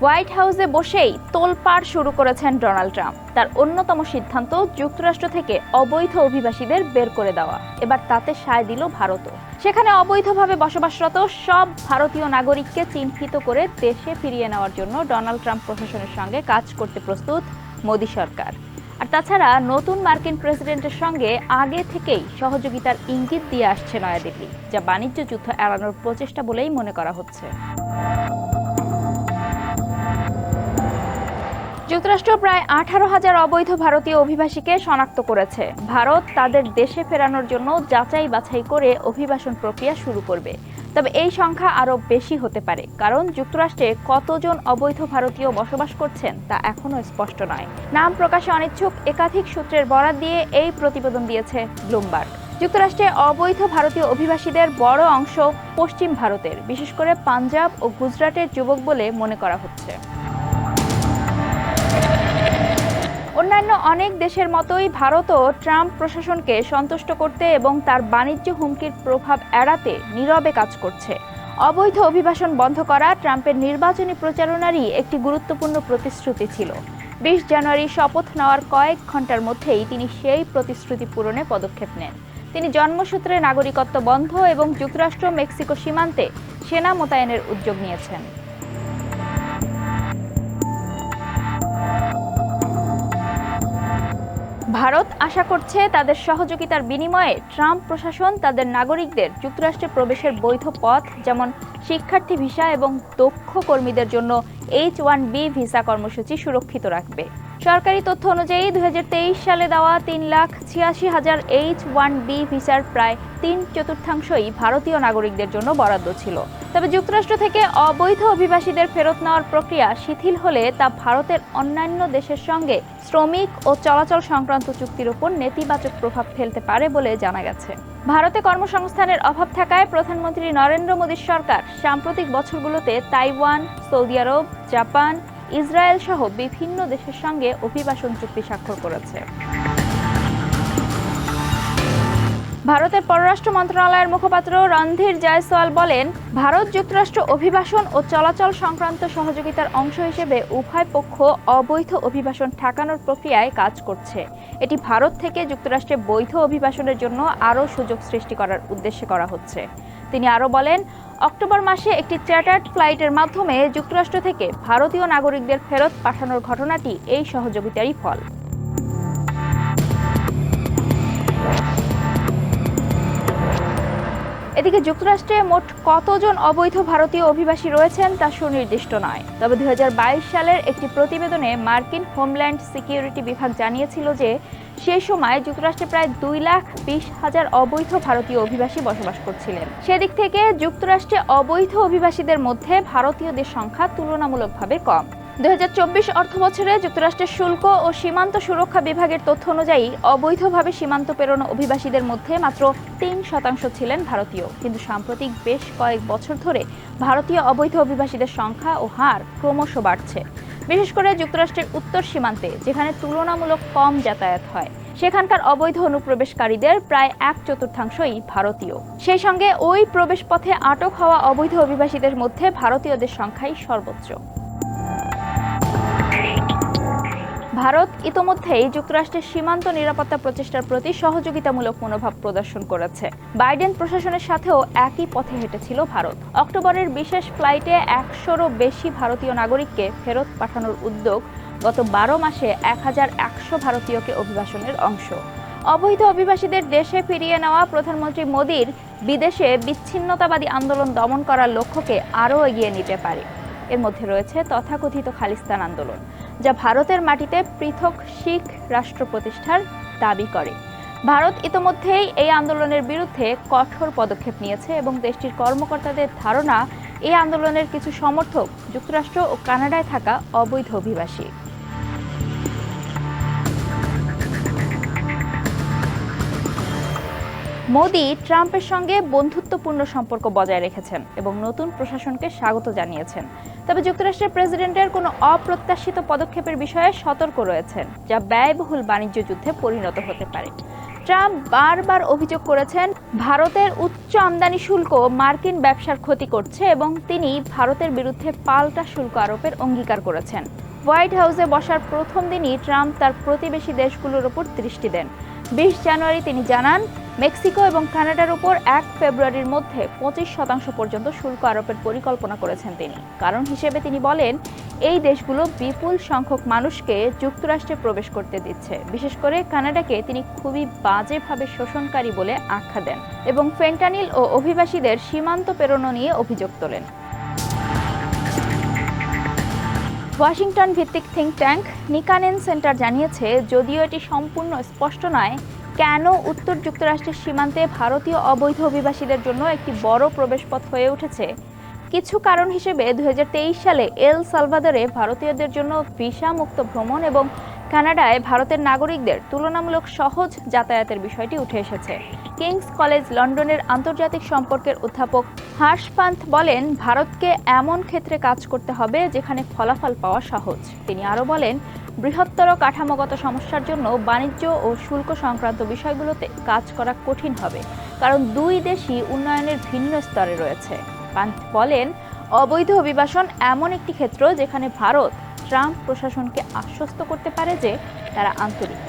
White হাউসে বসেই তোলপাড় শুরু করেছেন ডোনাল্ড ট্রাম্প। তার অন্যতম সিদ্ধান্ত যুক্তরাষ্ট্র থেকে অবৈধ অভিবাসীদের বের করে দেওয়া। এবার তাতে সায় দিল ভারতও। সেখানে অবৈধভাবে বসবাসরত সব ভারতীয় নাগরিককে চিহ্নিত করে দেশে ফিরিয়ে নেওয়ার জন্য ডোনাল্ড ট্রাম্প প্রশাসনের সঙ্গে কাজ করতে প্রস্তুত মোদি সরকার। আর তাছাড়া নতুন মার্কিন প্রেসিডেন্টের সঙ্গে আগে থেকেই সহযোগিতার ইঙ্গিত দিয়ে আসছে নয়াদিল্লি, যা বাণিজ্য যুদ্ধ এড়ানোর প্রচেষ্টা বলেই মনে করা হচ্ছে। যুক্তরাষ্ট্র প্রায় 18,000 অবৈধ ভারতীয় অভিবাসীকে শনাক্ত করেছে। ভারত তাদের দেশে ফেরানোর জন্য যাচাই বাছাই করে অভিবাসন প্রক্রিয়া শুরু করবে। তবে এই সংখ্যা আরও বেশি হতে পারে, কারণ যুক্তরাষ্ট্রে কতজন অবৈধ ভারতীয় বসবাস করছেন তা এখনও স্পষ্ট নয়। নাম প্রকাশে অনিচ্ছুক একাধিক সূত্রের বরাত দিয়ে এই প্রতিবেদন দিয়েছে ব্লুমবার্গ। যুক্তরাষ্ট্রে অবৈধ ভারতীয় অভিবাসীদের বড় অংশ পশ্চিম ভারতের, বিশেষ করে পাঞ্জাব ও গুজরাটের যুবক বলে মনে করা হচ্ছে। অন্যান্য অনেক দেশের মতোই ভারতও ট্রাম্প প্রশাসনকে সন্তুষ্ট করতে এবং তার বাণিজ্য হুমকির প্রভাব এড়াতে নীরবে কাজ করছে। অবৈধ অভিবাসন বন্ধ করা ট্রাম্পের নির্বাচনী প্রচারণারই একটি গুরুত্বপূর্ণ প্রতিশ্রুতি ছিল। 20 জানুয়ারি শপথ নেওয়ার কয়েক ঘন্টার মধ্যেই তিনি সেই প্রতিশ্রুতি পূরণে পদক্ষেপ নেন। তিনি জন্মসূত্রে নাগরিকত্ব বন্ধ এবং যুক্তরাষ্ট্র মেক্সিকো সীমান্তে সেনা মোতায়েনের উদ্যোগ নিয়েছেন। ভারত আশা করছে তাদের সহযোগিতার বিনিময়ে ট্রাম্প প্রশাসন তাদের নাগরিকদের যুক্তরাষ্ট্রে প্রবেশের বৈধ পথ, যেমন শিক্ষার্থী ভিসা এবং দক্ষ কর্মীদের জন্য H-1B ভিসা কর্মসূচি সুরক্ষিত রাখবে। সরকারি তথ্য অনুযায়ী 2023 সালে দেওয়া 3,86,000 H-1B ভিসার প্রায় 3/4 ভারতীয় নাগরিকদের জন্য বরাদ্দ ছিল। তবে যুক্তরাষ্ট্র থেকে অবৈধ অভিবাসীদের ফেরত নেওয়ার প্রক্রিয়া শিথিল হলে তা ভারতের অন্যান্য দেশের সঙ্গে শ্রমিক ও চলাচল সংক্রান্ত চুক্তির উপর নেতিবাচক প্রভাব ফেলতে পারে বলে জানা গেছে। ভারতে কর্মসংস্থানের অভাব থাকায় প্রধানমন্ত্রী নরেন্দ্র মোদীর সরকার সাম্প্রতিক বছরগুলোতে তাইওয়ান, সৌদি আরব, জাপান, ইসরায়েল সহ বিভিন্ন দেশের সঙ্গে অভিবাসন চুক্তি স্বাক্ষর করেছে। ভারতের পররাষ্ট্র মন্ত্রণালয়ের মুখপাত্র রণধীর জয়সওয়াল বলেন, ভারত যুক্তরাষ্ট্র অভিবাসন ও চলাচল সংক্রান্ত সহযোগিতার অংশ হিসেবে উভয় পক্ষ অবৈধ অভিবাসন ঠেকানোর প্রক্রিয়ায় কাজ করছে। এটি ভারত থেকে যুক্তরাষ্ট্রে বৈধ অভিবাসনের জন্য আরও সুযোগ সৃষ্টি করার উদ্দেশ্যে করা হচ্ছে। তিনি আরও বলেন, অক্টোবর মাসে একটি চার্টার্ড ফ্লাইটের মাধ্যমে যুক্তরাষ্ট্র থেকে ভারতীয় নাগরিকদের ফেরত পাঠানোর ঘটনাটি এই সহযোগিতারই ফল। এদিকে যুক্তরাষ্ট্রে মোট কতজন অবৈধ ভারতীয় অভিবাসী রয়েছেন তা সুনির্দিষ্ট নয়। তবে 2022 সালের একটি প্রতিবেদনে মার্কিন হোমল্যান্ড সিকিউরিটি বিভাগ জানিয়েছিল যে সেই সময় যুক্তরাষ্ট্রে প্রায় 2,20,000 অবৈধ ভারতীয় অভিবাসী বসবাস করছিলেন। সেদিক থেকে যুক্তরাষ্ট্রে অবৈধ অভিবাসীদের মধ্যে ভারতীয়দের সংখ্যা তুলনামূলকভাবে কম। 2024 অর্থবছরে যুক্তরাষ্ট্রের শুল্ক ও সীমান্ত সুরক্ষা বিভাগের তথ্য অনুযায়ী অবৈধভাবে সীমান্ত পেরোনো অভিবাসীদের মধ্যে মাত্র 3% ছিলেন ভারতীয়। কিন্তু সাম্প্রতিক বেশ কয়েক বছর ধরে ভারতীয় অবৈধ অভিবাসীদের সংখ্যা ও হার ক্রমশ বাড়ছে। বিশেষ করে যুক্তরাষ্ট্রের উত্তর সীমান্তে, যেখানে তুলনামূলক কম যাতায়াত হয়, সেখানকার অবৈধ অনুপ্রবেশকারীদের প্রায় 1/4 ভারতীয়। সেই সঙ্গে ওই প্রবেশ পথে আটক হওয়া অবৈধ অভিবাসীদের মধ্যে ভারতীয়দের সংখ্যাই সর্বোচ্চ। ভারত ইতোমধ্যেই যুক্তরাষ্ট্রের সীমান্ত নিরাপত্তা প্রচেষ্টার প্রতি সহযোগিতামূলক মনোভাব প্রদর্শন করেছে। বাইডেন প্রশাসনের সাথেও একই পথে হেঁটেছিল ভারত। অক্টোবরের বিশেষ ফ্লাইটে 100-রও বেশি ভারতীয় নাগরিককে ফেরত পাঠানোর উদ্যোগ গত 12 মাসে 1,100 ভারতীয়কে অভিবাসনের অংশ। অবৈধ অভিবাসীদের দেশে ফিরিয়ে নেওয়া প্রধানমন্ত্রী মোদীর বিদেশে বিচ্ছিন্নতাবাদী আন্দোলন দমন করার লক্ষ্যকে আরও এগিয়ে নিতে পারে। এর মধ্যে রয়েছে তথাকথিত খালিস্তান আন্দোলন, যা ভারতের মাটিতে পৃথক শিখ রাষ্ট্র প্রতিষ্ঠার দাবি করে। ভারত ইতোমধ্যেই এই আন্দোলনের বিরুদ্ধে কঠোর পদক্ষেপ নিয়েছে এবং দেশটির কর্মকর্তাদের ধারণা, এই আন্দোলনের কিছু সমর্থক যুক্তরাষ্ট্র ও কানাডায় থাকা অবৈধ অভিবাসী। মোদি ট্রাম্পের সঙ্গে বন্ধুত্বপূর্ণ সম্পর্ক বজায় রেখেছেন এবং নতুন প্রশাসনকে স্বাগত জানিয়েছেন। তবে যুক্তরাষ্ট্রের প্রেসিডেন্টের কোনো অপ্রত্যাশিত পদক্ষেপের বিষয়ে সতর্ক রয়েছেন, যা ব্যয়বহুল বাণিজ্য যুদ্ধে পরিণত হতে পারে। ট্রাম্প বারবার অভিযোগ করেছেন ভারতের উচ্চ আমদানি শুল্ক মার্কিন ব্যবসার ক্ষতি করছে এবং তিনি ভারতের বিরুদ্ধে পাল্টা শুল্ক আরোপের অঙ্গীকার করেছেন। হোয়াইট হাউসে বসার প্রথম দিনই ট্রাম্প তার প্রতিবেশী দেশগুলোর উপর দৃষ্টি দেন। 20 জানুয়ারি তিনি জানান, মেক্সিকো এবং কানাডার উপর 1 ফেব্রুয়ারির মধ্যে 25% পর্যন্ত শুল্ক আরোপের পরিকল্পনা করেছেন তিনি। কারণ হিসেবে তিনি বলেন, এই দেশগুলো বিপুল সংখ্যক মানুষকে যুক্তরাষ্ট্রে প্রবেশ করতে দিচ্ছে। বিশেষ করে কানাডাকে তিনি খুবই বাজেভাবে শোষণকারী বলে আখ্যা দেন এবং ফেন্টানিল ও অভিবাসীদের সীমান্ত পেরোনো নিয়ে অভিযোগ তোলেন। ওয়াশিংটন ভিত্তিক থিঙ্ক ট্যাঙ্ক নিকানেন সেন্টার জানিয়েছে, যদিও এটি সম্পূর্ণ স্পষ্ট নয় কেন উত্তর যুক্তরাষ্ট্রের সীমান্তে ভারতীয় অবৈধ অভিবাসীদের জন্য একটি বড় প্রবেশপথ হয়ে উঠেছে। কিছু কারণ হিসেবে 2023 সালে এল সালভাদরে ভারতীয়দের জন্য ভিসা মুক্ত ভ্রমণ এবং কানাডায় ভারতের নাগরিকদের তুলনামূলক সহজ যাতায়াতের বিষয়টি উঠে এসেছে। কিংস কলেজ লন্ডনের আন্তর্জাতিক সম্পর্কের অধ্যাপক হার্ষ পান্থ বলেন, ভারতকে এমন ক্ষেত্রে কাজ করতে হবে যেখানে ফলাফল পাওয়া সহজ। তিনি আরও বলেন, বৃহত্তর কাঠামোগত সমস্যার জন্য বাণিজ্য ও শুল্ক সংক্রান্ত বিষয়গুলোতে কাজ করা কঠিন হবে, কারণ দুই দেশই উন্নয়নের ভিন্ন স্তরে রয়েছে। পান্থ বলেন, অবৈধ অভিবাসন এমন একটি ক্ষেত্র যেখানে ভারত ট্রাম্প প্রশাসনকে আশ্বস্ত করতে পারে যে তারা আন্তরিক।